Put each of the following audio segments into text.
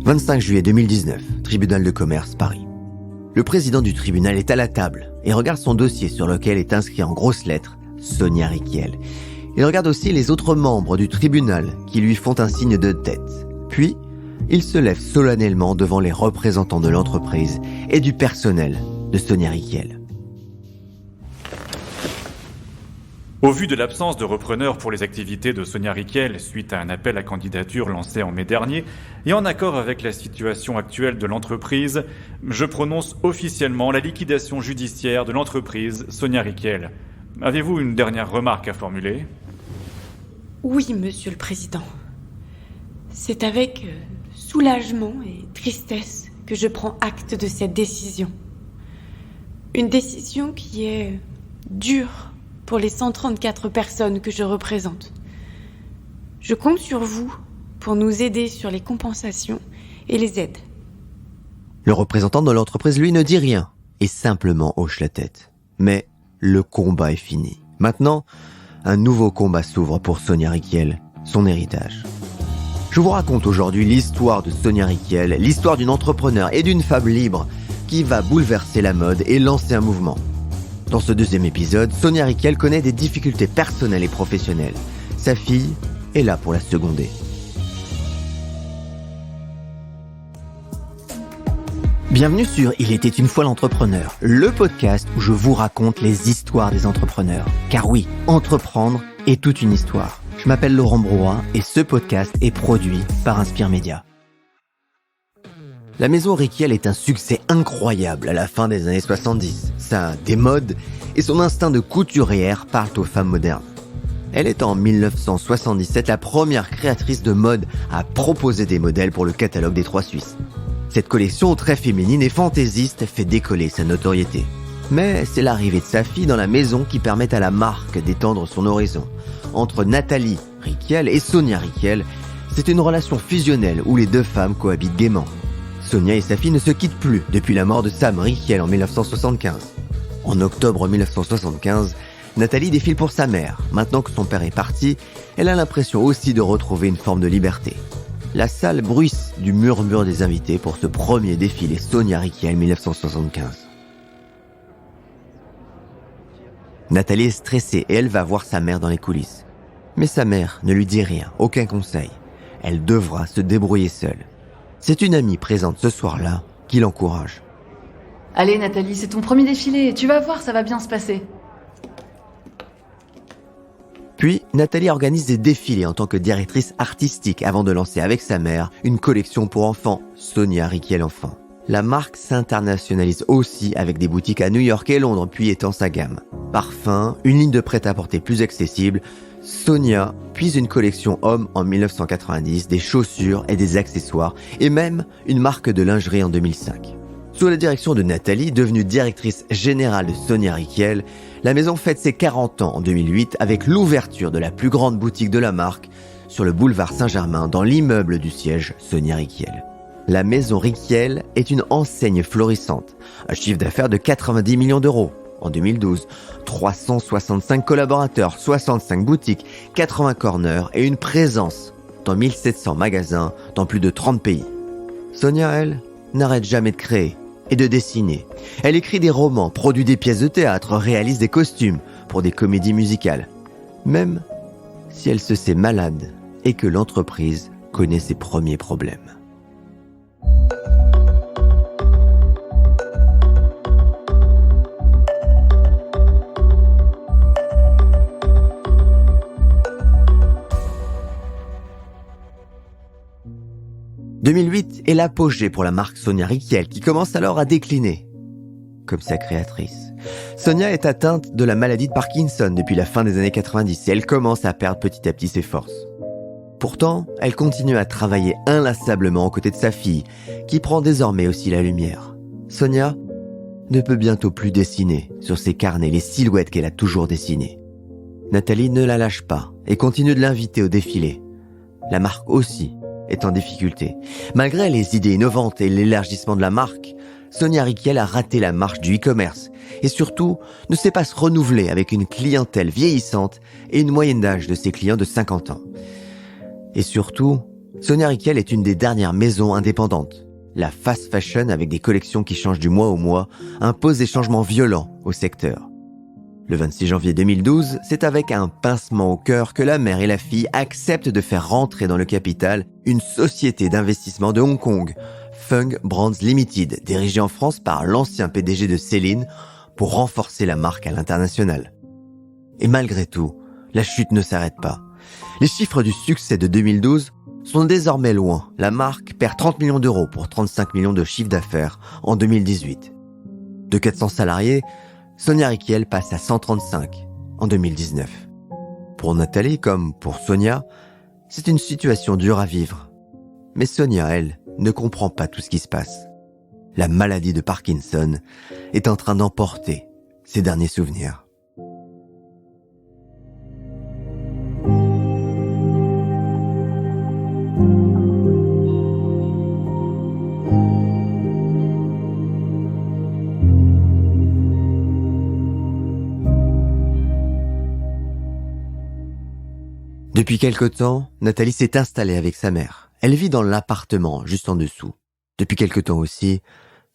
25 juillet 2019, tribunal de commerce, Paris. Le président du tribunal est à la table et regarde son dossier sur lequel est inscrit en grosses lettres Sonia Rykiel. Il regarde aussi les autres membres du tribunal qui lui font un signe de tête. Puis, il se lève solennellement devant les représentants de l'entreprise et du personnel de Sonia Rykiel. Au vu de l'absence de repreneur pour les activités de Sonia Rykiel suite à un appel à candidature lancé en mai dernier, et en accord avec la situation actuelle de l'entreprise, je prononce officiellement la liquidation judiciaire de l'entreprise Sonia Rykiel. Avez-vous une dernière remarque à formuler ? Oui, Monsieur le Président. C'est avec soulagement et tristesse que je prends acte de cette décision. Une décision qui est dure pour les 134 personnes que je représente. Je compte sur vous pour nous aider sur les compensations et les aides. Le représentant de l'entreprise, lui, ne dit rien et simplement hoche la tête. Mais le combat est fini. Maintenant, un nouveau combat s'ouvre pour Sonia Rykiel, son héritage. Je vous raconte aujourd'hui l'histoire de Sonia Rykiel, l'histoire d'une entrepreneur et d'une femme libre qui va bouleverser la mode et lancer un mouvement. Dans ce deuxième épisode, Sonia Rykiel connaît des difficultés personnelles et professionnelles. Sa fille est là pour la seconder. Bienvenue sur Il était une fois l'entrepreneur, le podcast où je vous raconte les histoires des entrepreneurs. Car oui, entreprendre est toute une histoire. Je m'appelle Laurent Brouin et ce podcast est produit par Inspire Média. La maison Rykiel est un succès incroyable à la fin des années 70. Sa démode et son instinct de couturière parlent aux femmes modernes. Elle est en 1977 la première créatrice de mode à proposer des modèles pour le catalogue des Trois Suisses. Cette collection très féminine et fantaisiste fait décoller sa notoriété. Mais c'est l'arrivée de sa fille dans la maison qui permet à la marque d'étendre son horizon. Entre Nathalie Rykiel et Sonia Rykiel, c'est une relation fusionnelle où les deux femmes cohabitent gaiement. Sonia et sa fille ne se quittent plus depuis la mort de Sam Rykiel en 1975. En octobre 1975, Nathalie défile pour sa mère. Maintenant que son père est parti, elle a l'impression aussi de retrouver une forme de liberté. La salle bruisse du murmure des invités pour ce premier défilé Sonia Rykiel 1975. Nathalie est stressée et elle va voir sa mère dans les coulisses. Mais sa mère ne lui dit rien, aucun conseil. Elle devra se débrouiller seule. C'est une amie présente ce soir-là qui l'encourage. Allez Nathalie, c'est ton premier défilé, tu vas voir, ça va bien se passer. Puis, Nathalie organise des défilés en tant que directrice artistique avant de lancer avec sa mère une collection pour enfants, Sonia Rykiel Enfant. La marque s'internationalise aussi avec des boutiques à New York et Londres puis étend sa gamme. Parfums, une ligne de prêt-à-porter plus accessible, Sonia puise une collection homme en 1990, des chaussures et des accessoires et même une marque de lingerie en 2005. Sous la direction de Nathalie, devenue directrice générale de Sonia Rykiel, la maison fête ses 40 ans en 2008 avec l'ouverture de la plus grande boutique de la marque sur le boulevard Saint-Germain dans l'immeuble du siège Sonia Rykiel. La maison Rykiel est une enseigne florissante, un chiffre d'affaires de 90 millions d'euros. En 2012, 365 collaborateurs, 65 boutiques, 80 corners et une présence dans 1700 magasins dans plus de 30 pays. Sonia, elle, n'arrête jamais de créer et de dessiner. Elle écrit des romans, produit des pièces de théâtre, réalise des costumes pour des comédies musicales. Même si elle se sait malade et que l'entreprise connaît ses premiers problèmes. « 2008 est l'apogée pour la marque Sonia Rykiel qui commence alors à décliner. Comme sa créatrice. Sonia est atteinte de la maladie de Parkinson depuis la fin des années 90 et elle commence à perdre petit à petit ses forces. Pourtant, elle continue à travailler inlassablement aux côtés de sa fille, qui prend désormais aussi la lumière. Sonia ne peut bientôt plus dessiner sur ses carnets les silhouettes qu'elle a toujours dessinées. Nathalie ne la lâche pas et continue de l'inviter au défilé. La marque aussi est en difficulté. Malgré les idées innovantes et l'élargissement de la marque, Sonia Rykiel a raté la marche du e-commerce et surtout ne sait pas se renouveler avec une clientèle vieillissante et une moyenne d'âge de ses clients de 50 ans. Et surtout, Sonia Rykiel est une des dernières maisons indépendantes. La fast fashion, avec des collections qui changent du mois au mois, impose des changements violents au secteur. Le 26 janvier 2012, c'est avec un pincement au cœur que la mère et la fille acceptent de faire rentrer dans le capital une société d'investissement de Hong Kong, Fung Brands Limited, dirigée en France par l'ancien PDG de Celine, pour renforcer la marque à l'international. Et malgré tout, la chute ne s'arrête pas. Les chiffres du succès de 2012 sont désormais loin. La marque perd 30 millions d'euros pour 35 millions de chiffre d'affaires en 2018. De 400 salariés, Sonia Rykiel passe à 135 en 2019. Pour Nathalie, comme pour Sonia, c'est une situation dure à vivre. Mais Sonia, elle, ne comprend pas tout ce qui se passe. La maladie de Parkinson est en train d'emporter ses derniers souvenirs. Depuis quelque temps, Nathalie s'est installée avec sa mère. Elle vit dans l'appartement juste en dessous. Depuis quelque temps aussi,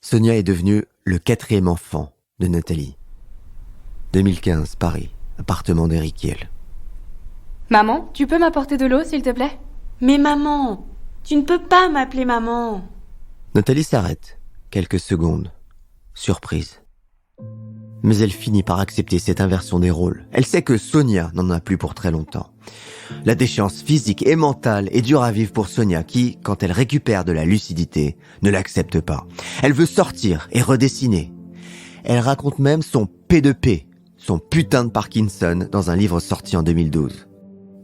Sonia est devenue le 4e enfant de Nathalie. 2015, Paris, appartement des Rykiel. Maman, tu peux m'apporter de l'eau, s'il te plaît? Mais maman, tu ne peux pas m'appeler maman. Nathalie s'arrête, quelques secondes, surprise. Mais elle finit par accepter cette inversion des rôles. Elle sait que Sonia n'en a plus pour très longtemps. La déchéance physique et mentale est dure à vivre pour Sonia qui, quand elle récupère de la lucidité, ne l'accepte pas. Elle veut sortir et redessiner. Elle raconte même son P2P, son putain de Parkinson, dans un livre sorti en 2012.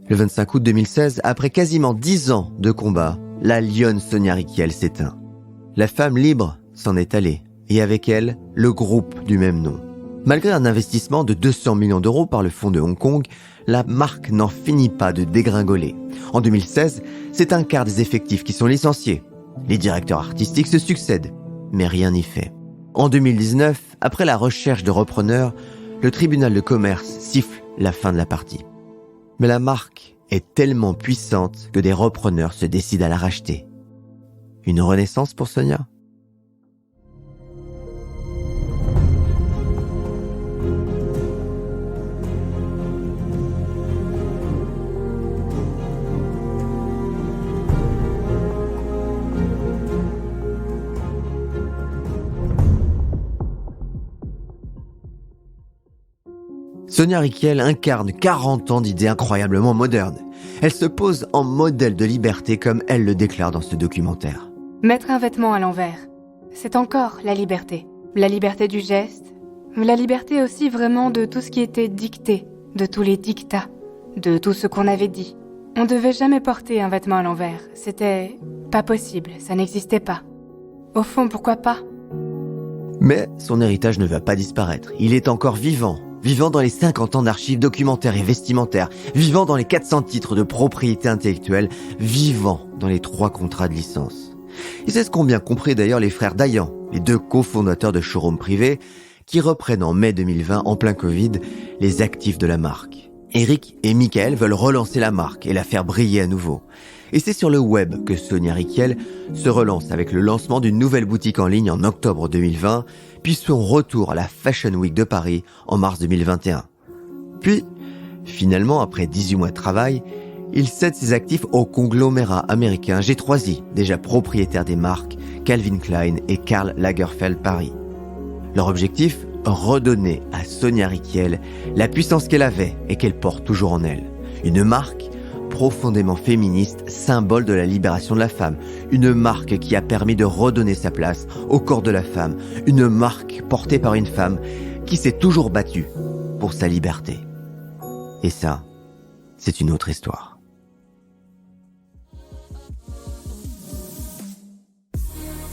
Le 25 août 2016, après quasiment 10 ans de combat, la lionne Sonia Rykiel s'éteint. La femme libre s'en est allée, et avec elle, le groupe du même nom. Malgré un investissement de 200 millions d'euros par le fonds de Hong Kong, la marque n'en finit pas de dégringoler. En 2016, c'est un quart des effectifs qui sont licenciés. Les directeurs artistiques se succèdent, mais rien n'y fait. En 2019, après la recherche de repreneurs, le tribunal de commerce siffle la fin de la partie. Mais la marque est tellement puissante que des repreneurs se décident à la racheter. Une renaissance pour Sonia ? Sonia Rykiel incarne 40 ans d'idées incroyablement modernes. Elle se pose en modèle de liberté comme elle le déclare dans ce documentaire. Mettre un vêtement à l'envers, c'est encore la liberté. La liberté du geste, la liberté aussi vraiment de tout ce qui était dicté, de tous les dictats, de tout ce qu'on avait dit. On devait jamais porter un vêtement à l'envers, c'était pas possible, ça n'existait pas. Au fond, pourquoi pas ? Mais son héritage ne va pas disparaître, il est encore vivant dans les 50 ans d'archives documentaires et vestimentaires, vivant dans les 400 titres de propriété intellectuelle, vivant dans les 3 contrats de licence. Et c'est ce qu'ont bien compris d'ailleurs les frères Dayan, les 2 cofondateurs de showrooms privés, qui reprennent en mai 2020, en plein Covid, les actifs de la marque. Eric et Michael veulent relancer la marque et la faire briller à nouveau. Et c'est sur le web que Sonia Rykiel se relance avec le lancement d'une nouvelle boutique en ligne en octobre 2020, puis son retour à la Fashion Week de Paris en mars 2021. Puis, finalement, après 18 mois de travail, il cède ses actifs au conglomérat américain G3I, déjà propriétaire des marques Calvin Klein et Karl Lagerfeld Paris. Leur objectif, redonner à Sonia Rykiel la puissance qu'elle avait et qu'elle porte toujours en elle. Une marque profondément féministe, symbole de la libération de la femme. Une marque qui a permis de redonner sa place au corps de la femme. Une marque portée par une femme qui s'est toujours battue pour sa liberté. Et ça, c'est une autre histoire.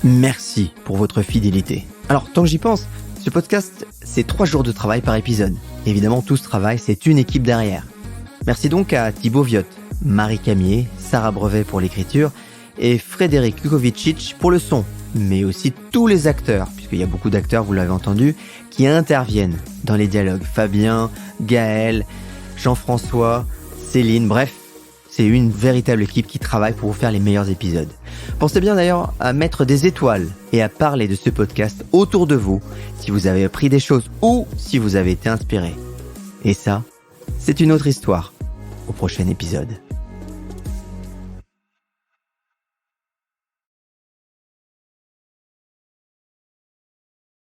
Merci pour votre fidélité. Alors, tant que j'y pense, ce podcast, c'est 3 jours de travail par épisode. Évidemment, tout ce travail, c'est une équipe derrière. Merci donc à Thibaut Viotte, Marie Camier, Sarah Brevet pour l'écriture et Frédéric Lukovicic pour le son, mais aussi tous les acteurs, puisqu'il y a beaucoup d'acteurs, vous l'avez entendu, qui interviennent dans les dialogues. Fabien, Gaël, Jean-François, Céline, bref, c'est une véritable équipe qui travaille pour vous faire les meilleurs épisodes. Pensez bien d'ailleurs à mettre des étoiles et à parler de ce podcast autour de vous si vous avez appris des choses ou si vous avez été inspiré. Et ça, c'est une autre histoire. Au prochain épisode.